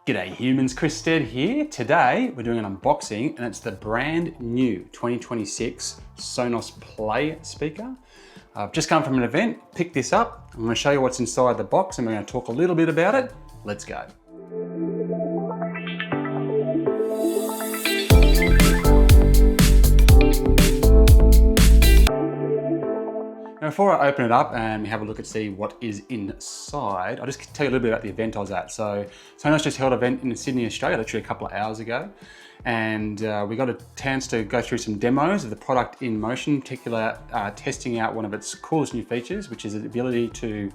G'day humans, Chris Stead here. Today we're doing an unboxing and it's the brand new 2026 SONOS Play speaker. I've just come from an event, picked this up. I'm going to show you what's inside the box and we're going to talk a little bit about it. Let's go. Now, before I open it up and we have a look and see what is inside, I'll just tell you a little bit about the event I was at. So SONOS just held an event in Sydney, Australia, literally a couple of hours ago. And we got a chance to go through some demos of the product in motion, in particular testing out one of its coolest new features, which is the ability to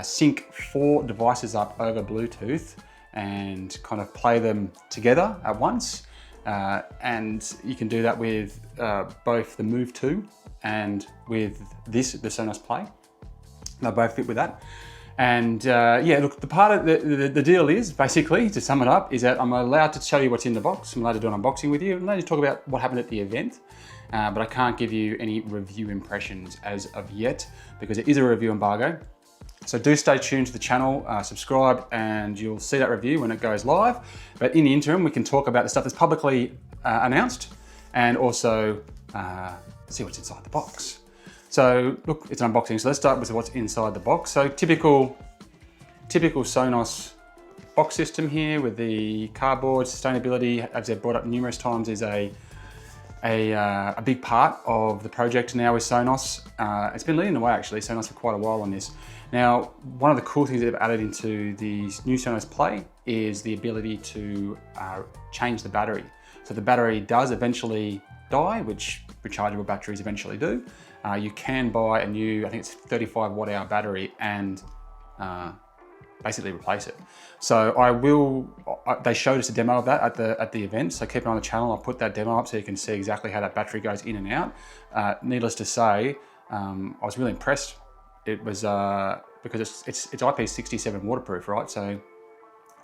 sync 4 devices up over Bluetooth and kind of play them together at once. And you can do that with both the Move 2 and with this, the SONOS Play. They both fit with that. And yeah, look, the deal is, basically, to sum it up, is that I'm allowed to show you what's in the box. I'm allowed to do an unboxing with you. I'm allowed to talk about what happened at the event, but I can't give you any review impressions as of yet because it is a review embargo. So do stay tuned to the channel, subscribe, and you'll see that review when it goes live. But in the interim, we can talk about the stuff that's publicly announced and also see what's inside the box. So look, it's an unboxing. So let's start with what's inside the box. So typical SONOS box system here with the cardboard. Sustainability, as they've brought up numerous times, is a big part of the project now with SONOS. It's been leading the way actually, SONOS for quite a while on this. Now, one of the cool things they've added into the new SONOS Play is the ability to change the battery. So the battery does eventually die, which rechargeable batteries eventually do. You can buy a new, I think it's 35 watt hour battery and basically replace it. So they showed us a demo of that at the event. So keep it on the channel. I'll put that demo up so you can see exactly how that battery goes in and out. Needless to say, I was really impressed. It was because it's IP67 waterproof, right? So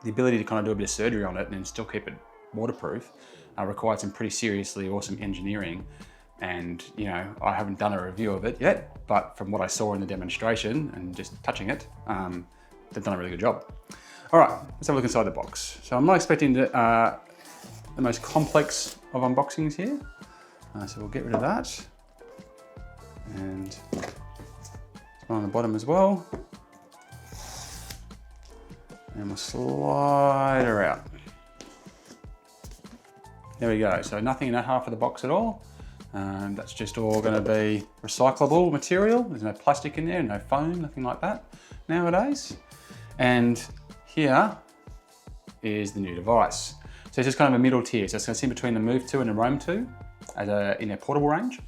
the ability to kind of do a bit of surgery on it and still keep it waterproof required some pretty seriously awesome engineering. And you know, I haven't done a review of it yet, but from what I saw in the demonstration and just touching it, they've done a really good job. All right, let's have a look inside the box. So I'm not expecting the most complex of unboxings here. So we'll get rid of that. And on the bottom as well. And we'll slide her out. There we go. So nothing in that half of the box at all. That's just all going to be recyclable material. There's no plastic in there, no foam, nothing like that nowadays. And here is the new device. So it's just kind of a middle tier. So it's going to sit between the Move 2 and the Roam 2 in their portable range.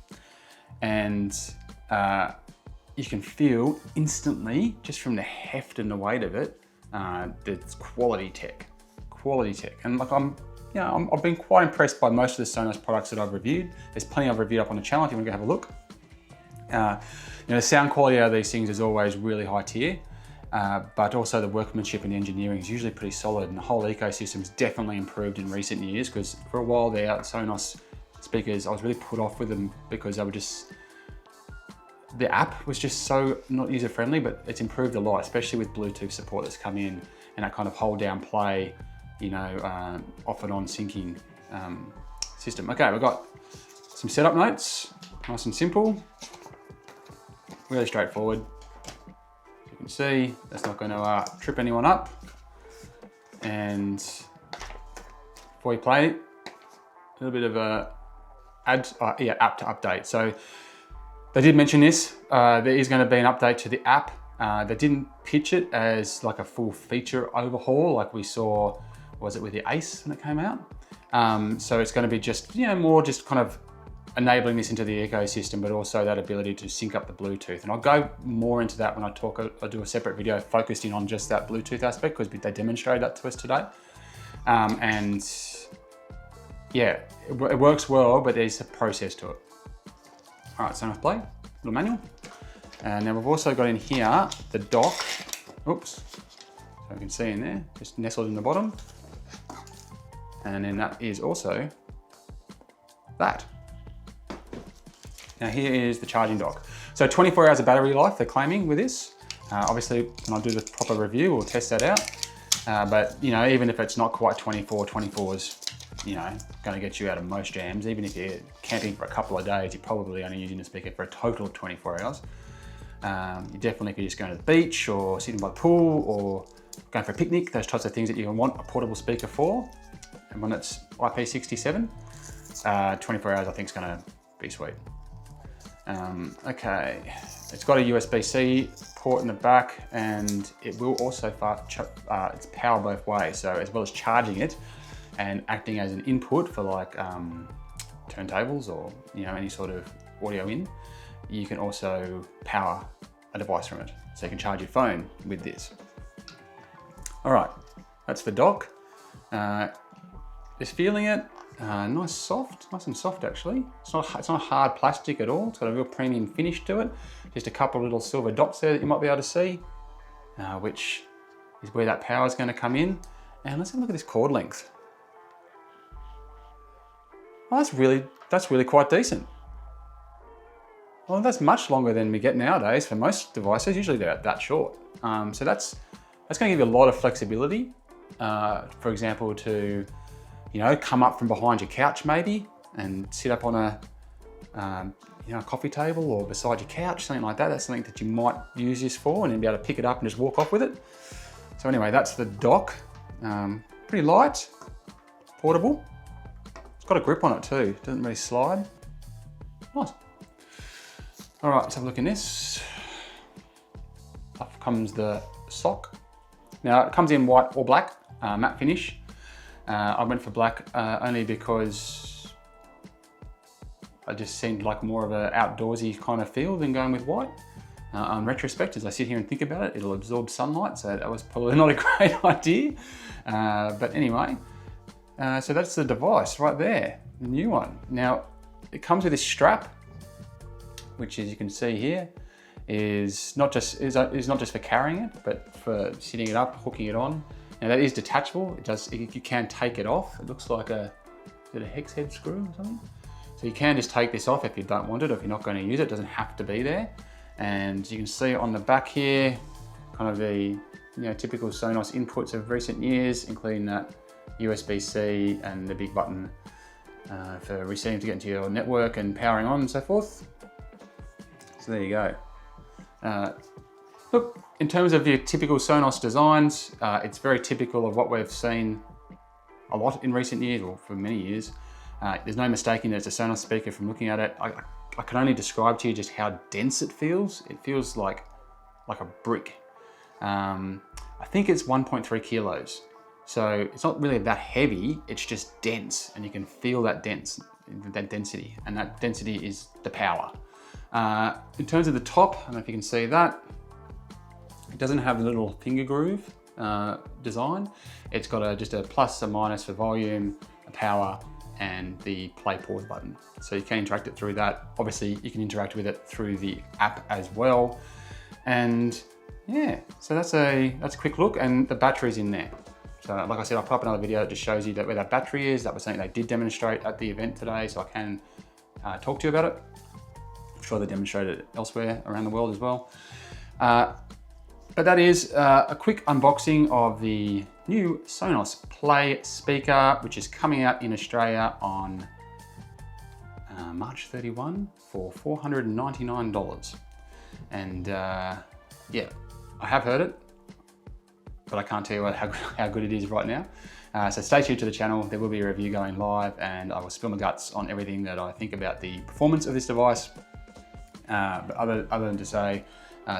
And you can feel instantly, just from the heft and the weight of it, that it's quality tech. And like I've been quite impressed by most of the SONOS products that I've reviewed. There's plenty I've reviewed up on the channel if you want to go have a look. The sound quality out of these things is always really high tier, but also the workmanship and the engineering is usually pretty solid, and the whole ecosystem's definitely improved in recent years, because for a while there, SONOS speakers, I was really put off with them because they were just, the app was just so not user-friendly, but it's improved a lot, especially with Bluetooth support that's come in and that kind of hold down play, you know, off and on syncing system. Okay, we've got some setup notes, nice and simple, really straightforward. As you can see, that's not going to trip anyone up. And before you play it, a little bit of a app to update. So they did mention this. There is going to be an update to the app. They didn't pitch it as like a full feature overhaul like we saw, was it with the Ace when it came out? So it's going to be just, you know, more just kind of enabling this into the ecosystem, but also that ability to sync up the Bluetooth. And I'll go more into that when I do a separate video focused in on just that Bluetooth aspect, because they demonstrated that to us today. And yeah, it works well, but there's a process to it. All right, SONOS Play, little manual. And now we've also got in here the dock. Oops, so you can see in there, just nestled in the bottom. And then that is also that. Now here is the charging dock. So 24 hours of battery life they're claiming with this. Obviously, when I do the proper review, we'll test that out. But you know, even if it's not quite 24, 24 is, you know, going to get you out of most jams. Even if you're camping for a couple of days, you're probably only using the speaker for a total of 24 hours. You definitely could just go to the beach or sitting by the pool or going for a picnic, those types of things that you want a portable speaker for. And when it's IP67, 24 hours I think is going to be sweet. Okay, it's got a USB-C port in the back, and it will also it's power both ways. So as well as charging it and acting as an input for like turntables or, you know, any sort of audio in, you can also power a device from it. So you can charge your phone with this. All right, that's the dock. Just feeling it. Nice and soft actually. It's not hard plastic at all. It's got a real premium finish to it. Just a couple of little silver dots there that you might be able to see, which is where that power is going to come in. And let's have a look at this cord length. Oh, that's really quite decent. Well, that's much longer than we get nowadays for most devices. Usually they're that short. So that's going to give you a lot of flexibility. For example, to, you know, come up from behind your couch maybe and sit up on a you know, a coffee table or beside your couch, something like that. That's something that you might use this for, and then be able to pick it up and just walk off with it. So anyway, that's the dock. Pretty light, portable. It's got a grip on it too. Doesn't really slide. Nice. All right, let's have a look in this. Up comes the sock. Now it comes in white or black, matte finish. I went for black only because I just seemed like more of an outdoorsy kind of feel than going with white. On retrospect, as I sit here and think about it, it'll absorb sunlight, so that was probably not a great idea. But anyway, so that's the device right there, the new one. Now, it comes with this strap, which, as you can see here, is not just for carrying it, but for sitting it up, hooking it on. Now that is detachable. You can take it off. It looks like is it a hex head screw or something? So you can just take this off if you don't want it, or if you're not going to use it. It doesn't have to be there. And you can see on the back here, kind of the, you know, typical Sonos inputs of recent years, including that USB-C and the big button for resetting to get into your network and powering on and so forth. So there you go. Look, in terms of your typical Sonos designs, it's very typical of what we've seen a lot in recent years, or for many years. There's no mistaking that it's a Sonos speaker from looking at it. I can only describe to you just how dense it feels. It feels like a brick. I think it's 1.3 kilos. So it's not really that heavy, it's just dense, and you can feel that density, and that density is the power. In terms of the top, I don't know if you can see that, it doesn't have the little finger groove design. It's got just a plus, a minus for volume, a power, and the play pause button. So you can interact it through that. Obviously you can interact with it through the app as well. And yeah, so that's a quick look, and the battery's in there. So like I said, I'll put up another video that just shows you where that battery is. That was something they did demonstrate at the event today, so I can talk to you about it. I'm sure they demonstrated it elsewhere around the world as well. But that is a quick unboxing of the new Sonos Play speaker, which is coming out in Australia on March 31 for $499. And yeah, I have heard it, but I can't tell you how good it is right now. So stay tuned to the channel. There will be a review going live, and I will spill my guts on everything that I think about the performance of this device. But other than to say,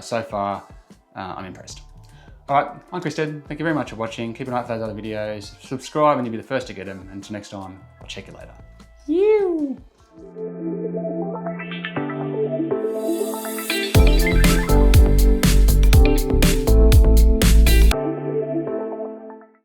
so far, I'm impressed. All right, I'm Chris Ted. Thank you very much for watching. Keep an eye out for those other videos. Subscribe and you'll be the first to get them. Until next time, I'll check you later.